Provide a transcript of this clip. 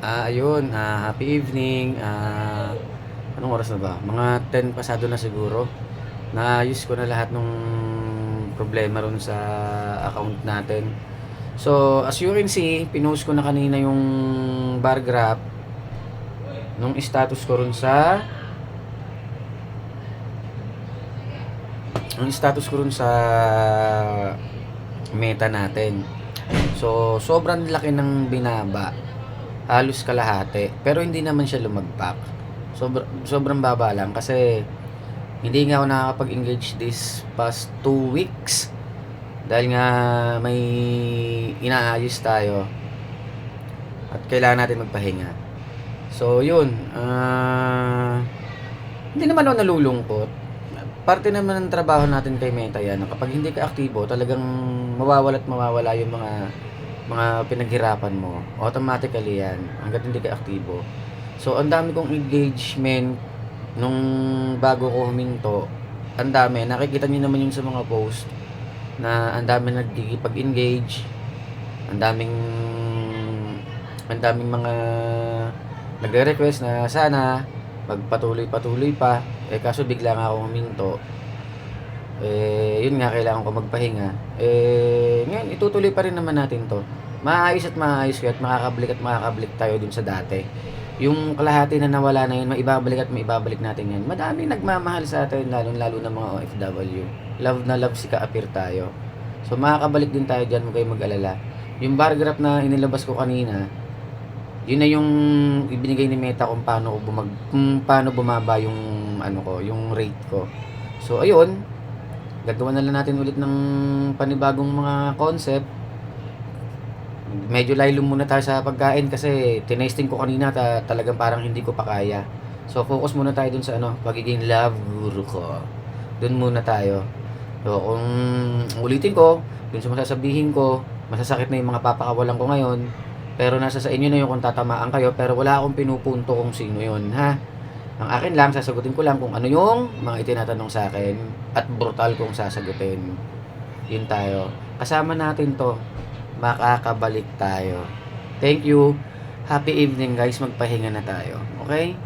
Ayun, happy evening. Anong oras na ba? Mga 10 pasado na siguro. Naayos ko na lahat ng problema ron sa account natin. So, as you can see, pinost ko na kanina yung bar graph nung status ko ron sa meta natin. So, sobrang laki ng binaba. Halos kalahati. Pero hindi naman siya lumagpak. Sobrang baba lang kasi hindi nga ako nakakapag-engage this past 2 weeks. Dahil nga may inaayos tayo at kailangan natin magpahinga. So, yun. Hindi naman ako nalulungkot. Parte naman ng trabaho natin kay Meta yan. Kapag hindi ka aktibo, talagang mawawala yung mga pinaghirapan mo. Automatically yan, hanggat hindi ka aktibo. So, ang dami kong engagement nung bago ko huminto. Ang dami. Nakikita niyo naman yun sa mga post na ang dami nagkikipag-engage. Ang daming mga nagre-request na sana magpatuloy-patuloy pa. Kaso bigla nga ako huminto. Yun nga, kailangan ko magpahinga. Ngayon, itutuloy pa rin naman natin to. Maayos at makakabalik tayo dun sa dati. Yung kalahati na nawala na yun, maibabalik natin yan. Madaming nagmamahal sa atin, lalo na mga OFW. Love na love si Kaapir tayo. So, makakabalik din tayo dyan, huwag kayong mag-alala. Yung bar graph na inilabas ko kanina, yun na yung ibinigay ni Meta kung paano bumaba yung yung rate ko. So ayun, gagawa na lang natin ulit ng panibagong mga concept. Medyo laylo muna tayo sa pagkain kasi tinesting ko kanina talagang parang hindi ko pa kaya. So focus muna tayo dun sa pagiging love guru ko. Dun muna tayo. So kung ulitin ko, dun sa masasabihin ko, masasakit na yung mga papakawalan ko ngayon. Pero nasa sa inyo na yung kung tatamaan kayo, pero wala akong pinupunto kung sino yun, ha? Ang akin lang, sasagutin ko lang kung ano yung mga itinatanong sa akin at brutal kong sasagutin. Yun tayo. Kasama natin to. Makakabalik tayo. Thank you. Happy evening guys. Magpahinga na tayo. Okay?